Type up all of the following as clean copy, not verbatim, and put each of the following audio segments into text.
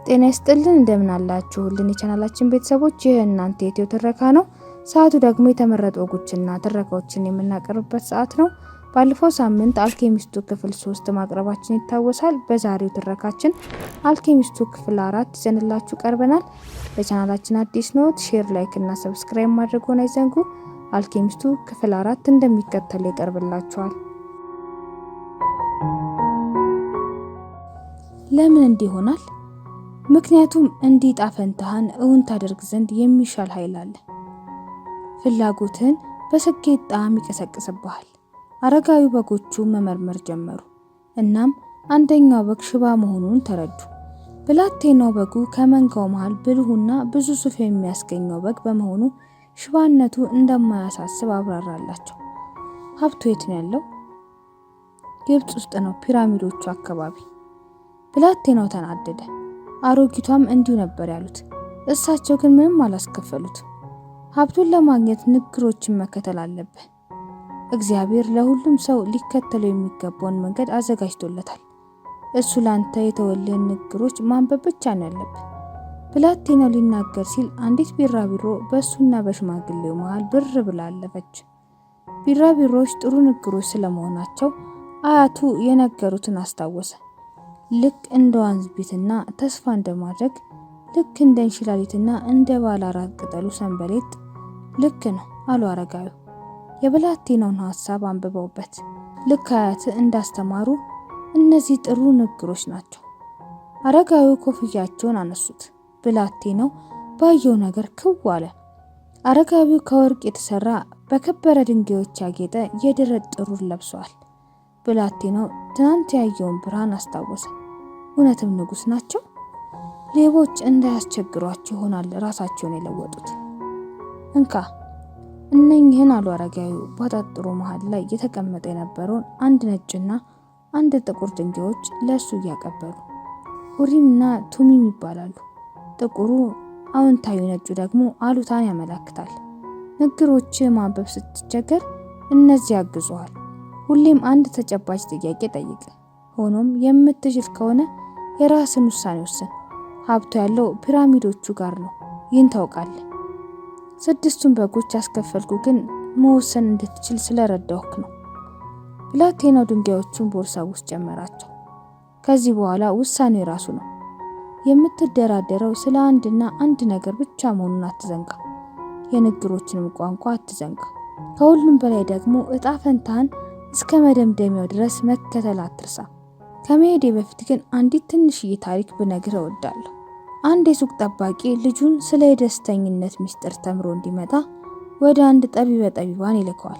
ጤና ይስጥልን እንደምን አላችሁልን የቻናላችን ቤተሰቦች። ይህ እናንተ የኢትዮ ትረካ ነው። ሰዓቱ ደግሞ የተመረጡ ወጎችና ትረካዎችን የምናቀርብበት ሰዓት ነው። ባለፈው ሳምንት አልኬሚስቱ ክፍል 3 ማቅረባችን ይታወሳል። በዛሬው ትረካችን አልኬሚስቱ ክፍል 4 ይዘንላችሁ ቀርበናል። ለቻናላችን አዲስ ኖት ሼር፣ ላይክ እና ሰብስክራይብ ማድረግዎን አይዘንጉ። አልኬሚስቱ ክፍል 4 እንደሚከተለው ይቀርብላችኋል። ለምን እንዲህ ይሆናል? ምክንያቱም እንዲህ ጣፈንታህን እውን ታደርግ ዘንድ የሚሻል ኃይል አለ። ፍላጎትህን በስኬት ጣዕም ይቀሰቅስብሃል። አረጋዊ በጎቹ መመርመር ጀመሩ። እናም አንደኛው በግ ሽባ መሆኑን ተረዱ። ብላቴናው በጉ ከመንጋው መሃል ብልሁና ብዙ ሱፍ የሚያስገኘው በግ በመሆኑ ሽባነቱ እንደማያሳስብ አብራራላቸው። ሀብቱ የት ነው ያለው? ግብጽ ውስጥ ነው፣ ፒራሚዶቹ አካባቢ። ብላቴናው ተናደደ። አሮጊቷም እንዲሁ ነበር ያሉት። እሳቸው ግን ምንም አላስከፈሉት። ሀብቱን ለማግኘት ንግሮችን መከተል አለበት። እግዚአብሔር ለሁሉም ሰው ሊከተለው የሚገባውን መንገድ አዘጋጅቶለታል። እሱ ላንተ የተወልህን ንግሮች ማንበብ ብቻ ነው ያለብህ። ብላቴናው ሊናገር ሲል አንዲት ቢራቢሮ በእሱና በሽማግሌው መሃል ብር ብላ አለፈች። ቢራቢሮዎች ጥሩ ንግሮች ስለመሆናቸው አያቱ የነገሩትን አስታወሰ። ልክ እንደ ዋንዝቢትና ተስፋ እንደማድረግ፣ ልክ እንደ እንሽላሊትና እንደ ባለ አራት ቅጠሉ ሰንበሌጥ። ልክ ነው አሉ አረጋዊ የብላቴናውን ሐሳብ አንብበውበት። ልክ አያት እንዳስተማሩ እነዚህ ጥሩ ንግሮች ናቸው። አረጋዊው ኮፍያቸውን አነሱት። ብላቴናው ባየው ነገር ክው አለ። አረጋዊው ከወርቅ የተሰራ በከበረ ድንጋዮች ያጌጠ የደረት ጥሩር ለብሰዋል። ብላቴናው ትናንት ያየውን ብርሃን አስታወሰ። እውነትም ንጉስ ናቸው። ሌቦች እንዳያስቸግሯቸው ይሆናል ራሳቸውን የለወጡት። እንካ እነኝህን አሉ አረጋዊው ባጣጥሩ መሃል ላይ የተቀመጠ የነበረውን አንድ ነጭና አንድ ጥቁር ድንጋዮች ለሱ እያቀበሉ። ኡሪምና ቱሚም ይባላሉ። ጥቁሩ አዎንታዊ፣ ነጩ ደግሞ አሉታን ያመለክታል። ንግሮች ማንበብ ስትቸገር እነዚህ ያግዙሃል። ሁሌም አንድ ተጨባጭ ጥያቄ ጠይቅ። ሆኖም የምትችል ከሆነ የራስን ውሳኔ ወስን። ሀብቱ ያለው ፒራሚዶቹ ጋር ነው። ይህን ታውቃለህ። 6ቱን በጎች ያስከፈልኩ ግን መወሰን እንድትችል ስለረዳሁክ ነው። ብላቴናው ድንጋዮቹን ቦርሳ ውስጥ ጨመራቸው። ከዚህ በኋላ ውሳኔው የራሱ ነው። የምትደራደረው ስለ አንድና አንድ ነገር ብቻ መሆኑን አትዘንጋ። የንግሮችንም ቋንቋ አትዘንጋ። ከሁሉም በላይ ደግሞ እጣ ፈንታህን እስከ መደምደሚያው ድረስ መከተል አትርሳ። ከመሄዴ በፊት ግን አንዲት ትንሽዬ ታሪክ ብነግር እወዳለሁ። አንድ የሱቅ ጠባቂ ልጁን ስለ የደስተኝነት ሚስጥር ተምሮ እንዲመጣ ወደ አንድ ጠቢበ ጠቢባን ይልከዋል።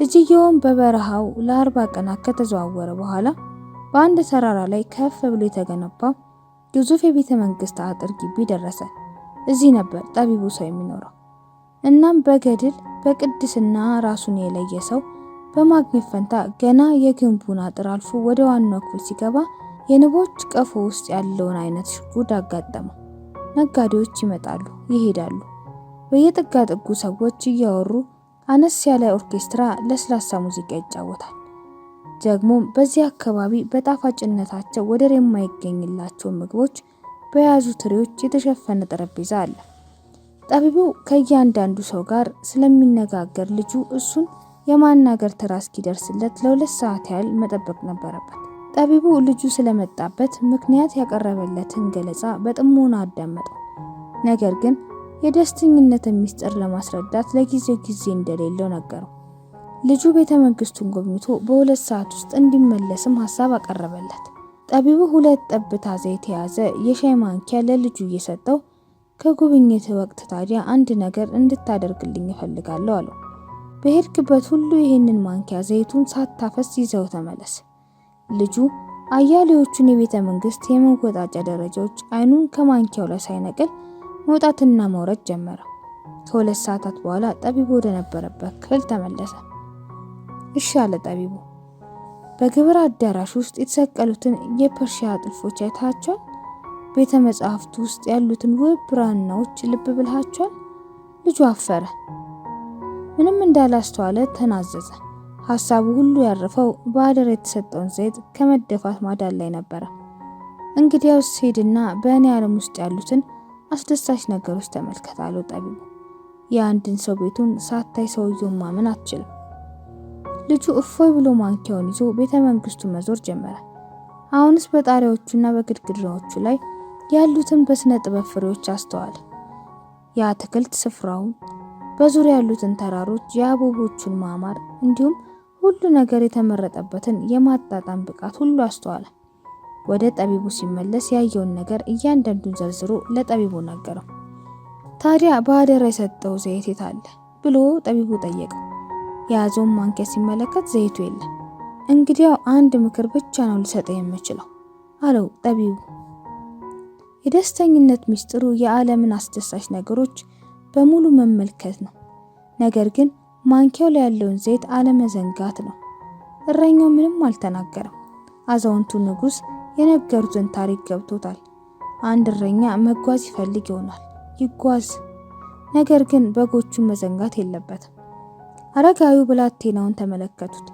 ልጅየውም በበረሃው ለ40 ቀናት ከተዘዋወረ በኋላ በአንድ ተራራ ላይ ከፍ ብሎ የተገነባ ግዙፍ የቤተ መንግስት አጥር ግቢ ደረሰ። እዚህ ነበር ጠቢቡ ሰው የሚኖረው። እናም በገድል በቅድስና ራሱን የለየ ሰው በማግኘት ፈንታ ገና የግንቡን አጥር አልፎ ወደ ዋናው ክፍል ሲገባ የንቦች ቀፎ ውስጥ ያለውን አይነት ሽጉድ አጋጠመው። ነጋዴዎች ይመጣሉ ይሄዳሉ። በየጥጋ ጥጉ ሰዎች እያወሩ፣ አነስ ያለ ኦርኬስትራ ለስላሳ ሙዚቃ ይጫወታል። ደግሞም በዚህ አካባቢ በጣፋጭነታቸው ወደር የማይገኝላቸው ምግቦች በያዙ ትሪዎች የተሸፈነ ጠረጴዛ አለ። ጠቢቡ ከእያንዳንዱ ሰው ጋር ስለሚነጋገር ልጁ እሱን የማናገር ተራ እስኪደርስለት ለ2 ሰዓት ያህል መጠበቅ ነበረበት። ጠቢቡ ልጁ ስለመጣበት ምክንያት ያቀረበለትን ገለጻ በጥሞና አዳመጠው። ነገር ግን የደስተኝነትን ሚስጥር ለማስረዳት ለጊዜው ጊዜ እንደሌለው ነገረው። ልጁ ቤተ መንግስቱን ጎብኝቶ በ2 ሰዓት ውስጥ እንዲመለስም ሐሳብ አቀረበለት። ጠቢቡ 2 ጠብታ ዘይት የያዘ የሻይ ማንኪያ ለልጁ እየሰጠው ከጉብኝት ወቅት ታዲያ አንድ ነገር እንድታደርግልኝ እፈልጋለሁ አለው። በሄድክበት ሁሉ ይህንን ማንኪያ ዘይቱን ሳታፈስ ይዘው ተመለስ። ልጁ አያሌዎቹን የቤተ መንግስት የመወጣጫ ደረጃዎች አይኑን ከማንኪያው ላይ ሳይነቅል መውጣትና መውረድ ጀመረ። ከ2 ሰዓታት በኋላ ጠቢቡ ወደ ነበረበት ክፍል ተመለሰ። እሺ አለ ጠቢቡ። በግብር አዳራሽ ውስጥ የተሰቀሉትን የፐርሺያ ጥልፎች አይታቸዋል? ቤተ መጻሕፍቱ ውስጥ ያሉትን ውብ ብራናዎች ልብ ብልሃቸዋል? ልጁ አፈረ። ምንም እንዳላስተዋለ ተናዘዘ። ሐሳቡ ሁሉ ያረፈው በአደራ የተሰጠውን ዘይት ከመደፋት ማዳን ላይ ነበረ። እንግዲያውስ ሄድና በእኔ ዓለም ውስጥ ያሉትን አስደሳች ነገሮች ተመልከት አለው ጠቢቡ። የአንድን ሰው ቤቱን ሳታይ ሰውየውን ማመን አትችልም። ልጁ እፎይ ብሎ ማንኪያውን ይዞ ቤተ መንግስቱ መዞር ጀመረ። አሁንስ በጣሪያዎቹና በግድግዳዎቹ ላይ ያሉትን በስነ ጥበብ ፍሬዎች አስተዋለ። የአትክልት ስፍራውን፣ በዙሪያ ያሉትን ተራሮች፣ የአበቦቹን ማማር እንዲሁም ሁሉ ነገር የተመረጠበትን የማጣጣም ብቃት ሁሉ አስተዋለ። ወደ ጠቢቡ ሲመለስ ያየውን ነገር እያንዳንዱን ዘርዝሮ ለጠቢቡ ነገረው። ታዲያ በአደራ የሰጠው ዘይት የት አለ ብሎ ጠቢቡ ጠየቀው። የያዘውን ማንኪያ ሲመለከት ዘይቱ የለም። እንግዲያው አንድ ምክር ብቻ ነው ልሰጠው የምችለው አለው ጠቢቡ። የደስተኝነት ሚስጥሩ የዓለምን አስደሳች ነገሮች በሙሉ መመልከት ነው። ነገር ግን ማንኪያው ላይ ያለውን ዘይት አለመዘንጋት ነው። እረኛው ምንም አልተናገረም። አዛውንቱ ንጉሥ የነገሩትን ታሪክ ገብቶታል። አንድ እረኛ መጓዝ ይፈልግ ይሆናል፣ ይጓዝ። ነገር ግን በጎቹን መዘንጋት የለበትም። አረጋዊው ብላቴናውን ተመለከቱት።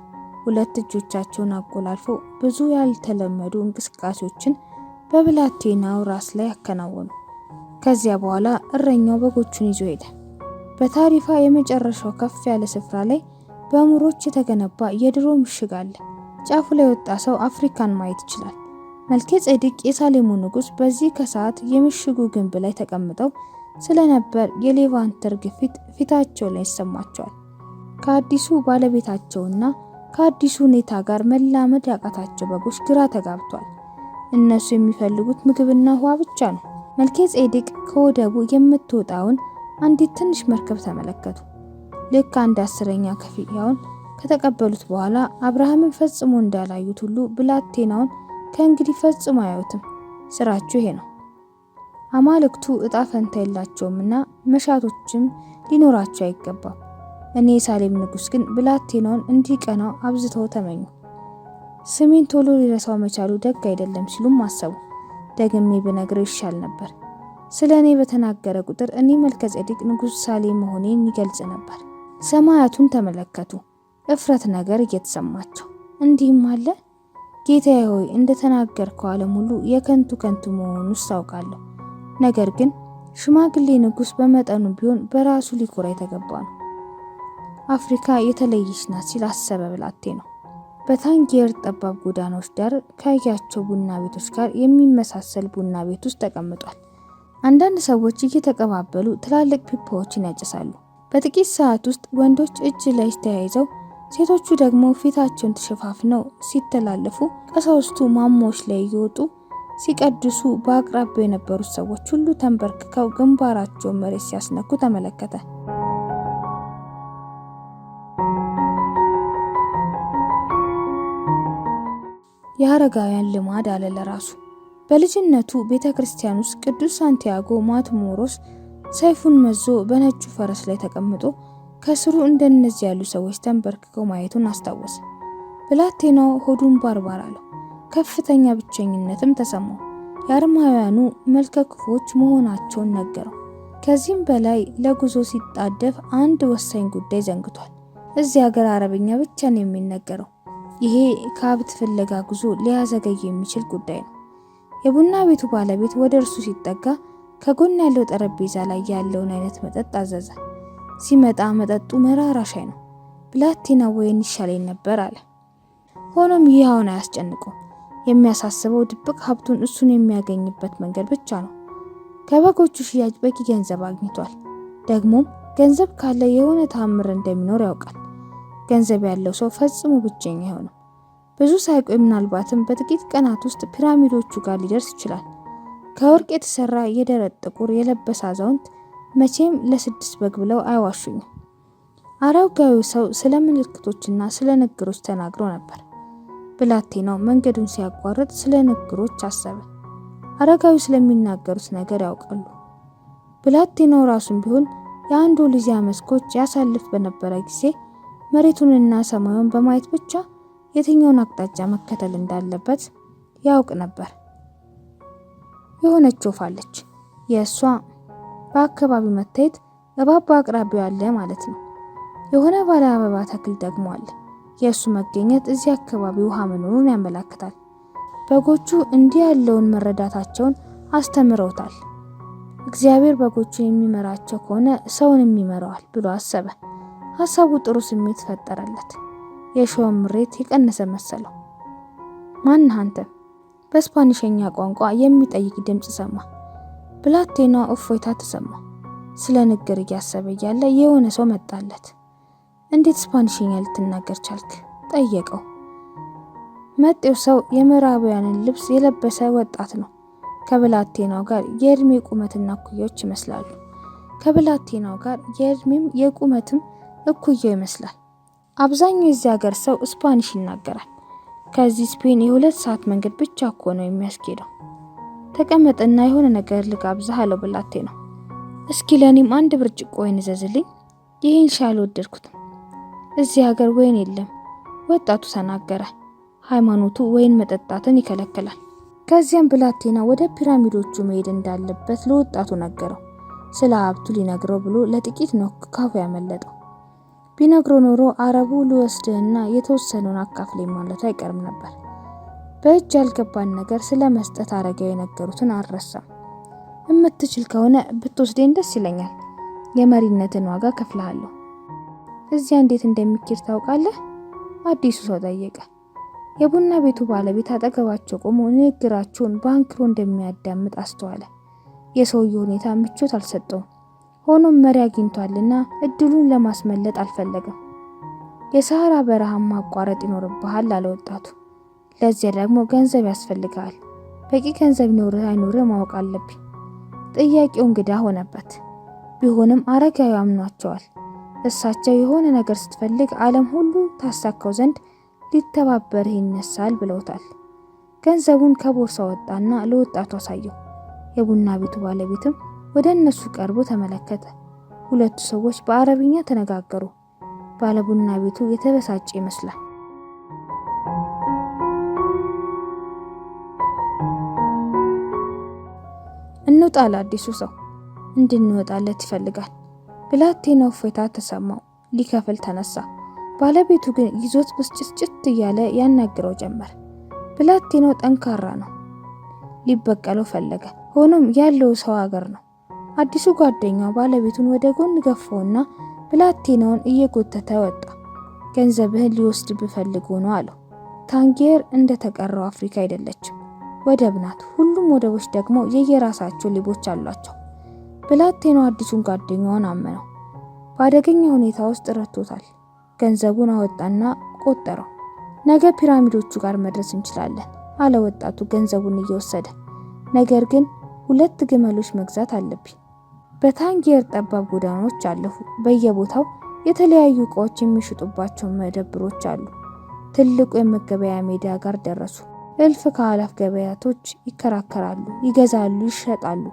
ሁለት እጆቻቸውን አቆላልፈው ብዙ ያልተለመዱ እንቅስቃሴዎችን በብላቴናው ራስ ላይ ያከናወኑ። ከዚያ በኋላ እረኛው በጎቹን ይዞ ሄደ። በታሪፋ የመጨረሻው ከፍ ያለ ስፍራ ላይ በሙሮች የተገነባ የድሮ ምሽግ አለ። ጫፉ ላይ የወጣ ሰው አፍሪካን ማየት ይችላል። መልከ ጼዴቅ የሳሌሙ ንጉሥ በዚህ ከሰዓት የምሽጉ ግንብ ላይ ተቀምጠው ስለነበር የሌቫንተር ግፊት ፊታቸው ላይ ይሰማቸዋል። ከአዲሱ ባለቤታቸውና ከአዲሱ ሁኔታ ጋር መላመድ ያቃታቸው በጎች ግራ ተጋብቷል። እነሱ የሚፈልጉት ምግብና ውሃ ብቻ ነው። መልከ ጼዴቅ ከወደቡ የምትወጣውን አንዲት ትንሽ መርከብ ተመለከቱ። ልክ 1/10ኛ ክፍያውን ከተቀበሉት በኋላ አብርሃምን ፈጽሞ እንዳላዩት ሁሉ ብላቴናውን ከእንግዲህ ፈጽሞ አያዩትም። ስራችሁ ይሄ ነው። አማልክቱ እጣ ፈንታ የላቸውምና መሻቶችም ሊኖራቸው አይገባም። እኔ የሳሌም ንጉሥ ግን ብላቴናውን እንዲቀናው አብዝተው ተመኙ። ስሜን ቶሎ ሊረሳው መቻሉ ደግ አይደለም ሲሉም አሰቡ። ደግሜ ብነግረው ይሻል ነበር። ስለ እኔ በተናገረ ቁጥር እኔ መልከ ጼዴቅ ንጉሥ ሳሌም መሆኔን ይገልጽ ነበር። ሰማያቱን ተመለከቱ፣ እፍረት ነገር እየተሰማቸው እንዲህም አለ። ጌታዬ ሆይ እንደተናገርከው ዓለም ሁሉ የከንቱ ከንቱ መሆኑን አውቃለሁ። ነገር ግን ሽማግሌ ንጉሥ በመጠኑ ቢሆን በራሱ ሊኮራ የተገባ ነው። አፍሪካ የተለየች ናት ሲል አሰበ ብላቴናው። በታንጊየር ጠባብ ጎዳናዎች ዳር ካያቸው ቡና ቤቶች ጋር የሚመሳሰል ቡና ቤት ውስጥ ተቀምጧል። አንዳንድ ሰዎች እየተቀባበሉ ትላልቅ ፒፓዎችን ያጨሳሉ። በጥቂት ሰዓት ውስጥ ወንዶች እጅ ላይ ተያይዘው፣ ሴቶቹ ደግሞ ፊታቸውን ተሸፋፍነው ሲተላለፉ፣ ቀሳውስቱ ማማዎች ላይ እየወጡ ሲቀድሱ፣ በአቅራቢያው የነበሩት ሰዎች ሁሉ ተንበርክከው ግንባራቸውን መሬት ሲያስነኩ ተመለከተ። የአረጋውያን ልማድ አለ ለራሱ። በልጅነቱ ቤተክርስቲያን ውስጥ ቅዱስ ሳንቲያጎ ማትሞሮስ ሰይፉን መዞ በነጩ ፈረስ ላይ ተቀምጦ ከስሩ እንደነዚህ ያሉ ሰዎች ተንበርክከው ማየቱን አስታወሰ። ብላቴናው ሆዱን ባርባር አለው። ከፍተኛ ብቸኝነትም ተሰማው። የአርማውያኑ መልከ ክፉዎች መሆናቸውን ነገረው። ከዚህም በላይ ለጉዞ ሲጣደፍ አንድ ወሳኝ ጉዳይ ዘንግቷል። እዚህ ሀገር አረብኛ ብቻ ነው የሚነገረው። ይሄ ከሀብት ፍለጋ ጉዞ ሊያዘገይ የሚችል ጉዳይ ነው። የቡና ቤቱ ባለቤት ወደ እርሱ ሲጠጋ ከጎን ያለው ጠረጴዛ ላይ ያለውን አይነት መጠጥ አዘዘ። ሲመጣ መጠጡ መራራ ሻይ ነው። ብላቴና ወይን ይሻለኝ ነበር አለ። ሆኖም ይህ አሁን አያስጨንቀው። የሚያሳስበው ድብቅ ሀብቱን እሱን የሚያገኝበት መንገድ ብቻ ነው። ከበጎቹ ሽያጭ በቂ ገንዘብ አግኝቷል። ደግሞም ገንዘብ ካለ የሆነ ተአምር እንደሚኖር ያውቃል። ገንዘብ ያለው ሰው ፈጽሞ ብቸኛ አይሆንም። ብዙ ሳይቆይ ምናልባትም በጥቂት ቀናት ውስጥ ፒራሚዶቹ ጋር ሊደርስ ይችላል። ከወርቅ የተሰራ የደረት ጥቁር የለበሰ አዛውንት መቼም ለ6 በግ ብለው አይዋሹኝም። አረጋዊው ሰው ስለ ምልክቶችና ስለ ንግሮች ተናግሮ ነበር። ብላቴናው መንገዱን ሲያቋርጥ ስለ ንግሮች አሰበ። አረጋዊው ስለሚናገሩት ነገር ያውቃሉ። ብላቴናው ራሱን ቢሆን የአንዳሉዚያ መስኮች ያሳልፍ በነበረ ጊዜ መሬቱንና ሰማዩን በማየት ብቻ የትኛውን አቅጣጫ መከተል እንዳለበት ያውቅ ነበር። የሆነች ወፍ አለች። የእሷ በአካባቢው መታየት እባብ በአቅራቢያው ያለ ማለት ነው። የሆነ ባለ አበባ ተክል ደግሞ አለ። የእሱ መገኘት እዚህ አካባቢ ውሃ መኖሩን ያመለክታል። በጎቹ እንዲህ ያለውን መረዳታቸውን አስተምረውታል። እግዚአብሔር በጎቹን የሚመራቸው ከሆነ ሰውንም ይመራዋል ብሎ አሰበ። ሀሳቡ ጥሩ ስሜት ፈጠረለት። የሾም ምሬት የቀነሰ መሰለው። ማነህ አንተ? በስፓኒሽኛ ቋንቋ የሚጠይቅ ድምፅ ሰማ። ብላቴናው እፎይታ ተሰማ። ስለ ንግር እያሰበ እያለ የሆነ ሰው መጣለት። እንዴት ስፓኒሽኛ ልትናገር ቻልክ? ጠየቀው። መጤው ሰው የምዕራባውያንን ልብስ የለበሰ ወጣት ነው። ከብላቴናው ጋር የእድሜ ቁመትና እኩዮች ይመስላሉ። ከብላቴናው ጋር የእድሜም የቁመትም እኩያው ይመስላል። አብዛኛው የዚህ ሀገር ሰው ስፓኒሽ ይናገራል። ከዚህ ስፔን የ2 ሰዓት መንገድ ብቻ እኮ ነው የሚያስኬደው። ተቀመጥና የሆነ ነገር ልጋብዝህ አለው ብላቴናው። እስኪ ለኔም 1 ብርጭቆ ወይን ዘዝልኝ። ይህን ሻይ አልወደድኩትም። እዚህ ሀገር ወይን የለም፣ ወጣቱ ተናገረ። ሃይማኖቱ ወይን መጠጣትን ይከለክላል። ከዚያም ብላቴና ወደ ፒራሚዶቹ መሄድ እንዳለበት ለወጣቱ ነገረው። ስለ ሀብቱ ሊነግረው ብሎ ለጥቂት ነው ካፉ ያመለጠው። ቢነግረው ኖሮ አረቡ ሊወስድህና የተወሰነውን አካፍለኝ ማለቱ አይቀርም ነበር። በእጅ ያልገባን ነገር ስለ መስጠት አረጋዊ የነገሩትን አልረሳም። እምትችል ከሆነ ብትወስደኝ ደስ ይለኛል። የመሪነትን ዋጋ ከፍልሃለሁ። እዚያ እንዴት እንደሚኬድ ታውቃለህ? አዲሱ ሰው ጠየቀ። የቡና ቤቱ ባለቤት አጠገባቸው ቆሞ ንግግራቸውን በአንክሮ እንደሚያዳምጥ አስተዋለ። የሰውየው ሁኔታ ምቾት አልሰጠውም። ሆኖም መሪ አግኝቷልና እድሉን ለማስመለጥ አልፈለገም። የሰሃራ በረሃን ማቋረጥ ይኖርብሃል አለ ወጣቱ። ለዚያ ደግሞ ገንዘብ ያስፈልጋል። በቂ ገንዘብ ይኖርህ አይኖርህ ማወቅ አለብኝ። ጥያቄው እንግዳ ሆነበት። ቢሆንም አረጋዊ አምኗቸዋል። እሳቸው የሆነ ነገር ስትፈልግ ዓለም ሁሉ ታሳካው ዘንድ ሊተባበርህ ይነሳል ብለውታል። ገንዘቡን ከቦርሳ ወጣና ለወጣቱ አሳየው። የቡና ቤቱ ባለቤትም ወደ እነሱ ቀርቦ ተመለከተ። ሁለቱ ሰዎች በአረብኛ ተነጋገሩ። ባለቡና ቤቱ የተበሳጨ ይመስላል። እንውጣ አለ አዲሱ ሰው። እንድንወጣለት ይፈልጋል። ብላቴናው እፎይታ ተሰማው። ሊከፍል ተነሳ። ባለቤቱ ግን ይዞት ብስጭት እያለ ያናግረው ጀመር። ብላቴናው ጠንካራ ነው። ሊበቀለው ፈለገ። ሆኖም ያለው ሰው ሀገር ነው። አዲሱ ጓደኛው ባለቤቱን ወደ ጎን ገፋውና ብላቴናውን እየጎተተ ወጣ። ገንዘብህን ሊወስድ ቢፈልግ ነው አለው። ታንጊየር እንደተቀረው አፍሪካ አይደለችም፣ ወደብ ናት። ሁሉም ወደቦች ደግሞ የየራሳቸው ሌቦች አሏቸው። ብላቴናው አዲሱን ጓደኛውን አመነው። በአደገኛ ሁኔታ ውስጥ ረድቶታል። ገንዘቡን አወጣና ቆጠረው። ነገ ፒራሚዶቹ ጋር መድረስ እንችላለን አለ ወጣቱ ገንዘቡን እየወሰደ። ነገር ግን 2 ግመሎች መግዛት አለብኝ። በታንጊየር ጠባብ ጎዳናዎች አለፉ። በየቦታው የተለያዩ እቃዎች የሚሸጡባቸው መደብሮች አሉ። ትልቁ የመገበያ ሜዳ ጋር ደረሱ። እልፍ ከአላፍ ገበያቶች ይከራከራሉ፣ ይገዛሉ፣ ይሸጣሉ።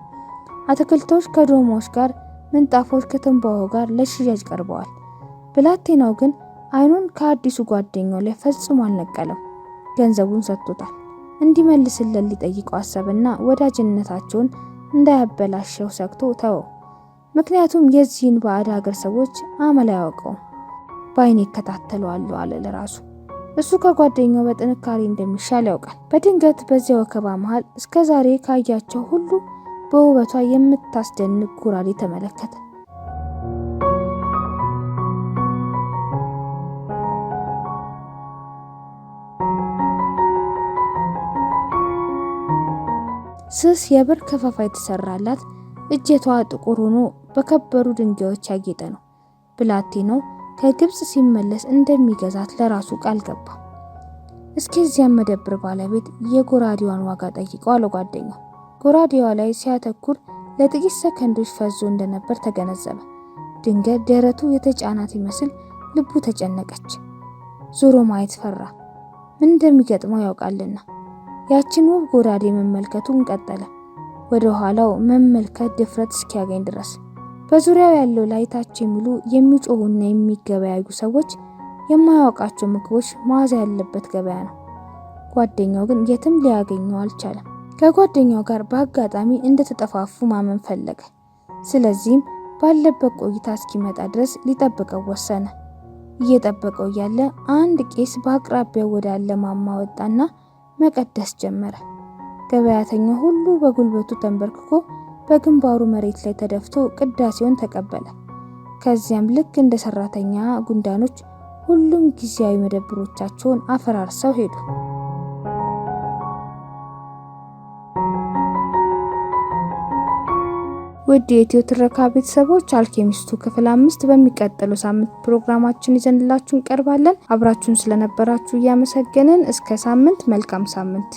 አትክልቶች ከዶማዎች ጋር፣ ምንጣፎች ከትንባሆ ጋር ለሽያጭ ቀርበዋል። ብላቴናው ግን አይኑን ከአዲሱ ጓደኛው ላይ ፈጽሞ አልነቀለም። ገንዘቡን ሰጥቶታል። እንዲመልስለት ሊጠይቀው አሰበና ወዳጅነታቸውን እንዳያበላሸው ሰግቶ ተወው። ምክንያቱም የዚህን ባዕድ ሀገር ሰዎች አመል አያውቀውም። በአይኔ እከታተለዋለሁ አለ ለራሱ። እሱ ከጓደኛው በጥንካሬ እንደሚሻል ያውቃል። በድንገት በዚያ ወከባ መሃል እስከዛሬ ካያቸው ሁሉ በውበቷ የምታስደንቅ ጎራዴ ተመለከተ። ስስ የብር ከፋፋ የተሰራላት እጀቷ ጥቁር ሆኖ በከበሩ ድንጋዮች ያጌጠ ነው። ብላቴናው ከግብጽ ሲመለስ እንደሚገዛት ለራሱ ቃል ገባ። እስከዚያም መደብር ባለቤት የጎራዴዋን ዋጋ ጠይቀው አለ ጓደኛው። ጎራዴዋ ላይ ሲያተኩር ለጥቂት ሰከንዶች ፈዞ እንደነበር ተገነዘበ። ድንገት ደረቱ የተጫናት ይመስል ልቡ ተጨነቀች። ዞሮ ማየት ፈራ። ምን እንደሚገጥመው ያውቃልና ያችን ውብ ጎራዴ መመልከቱን ቀጠለ። ወደ ኋላው መመልከት ድፍረት እስኪያገኝ ድረስ። በዙሪያው ያለው ላይ ታች የሚሉ የሚጮሁና የሚገበያዩ ሰዎች፣ የማያውቃቸው ምግቦች መዓዛ ያለበት ገበያ ነው። ጓደኛው ግን የትም ሊያገኘው አልቻለም። ከጓደኛው ጋር በአጋጣሚ እንደተጠፋፉ ማመን ፈለገ። ስለዚህም ባለበት ቆይታ እስኪመጣ ድረስ ሊጠብቀው ወሰነ። እየጠበቀው እያለ አንድ ቄስ በአቅራቢያው ወዳለ ማማ ወጣና መቀደስ ጀመረ። ገበያተኛው ሁሉ በጉልበቱ ተንበርክኮ በግንባሩ መሬት ላይ ተደፍቶ ቅዳሴውን ተቀበለ። ከዚያም ልክ እንደ ሰራተኛ ጉንዳኖች ሁሉም ጊዜያዊ መደብሮቻቸውን አፈራርሰው ሄዱ። ውድ የኢትዮ ትረካ ቤተሰቦች አልኬሚስቱ ክፍል 5 በሚቀጥለው ሳምንት ፕሮግራማችን ይዘንላችሁ እንቀርባለን። አብራችሁን ስለነበራችሁ እያመሰገንን እስከ ሳምንት መልካም ሳምንት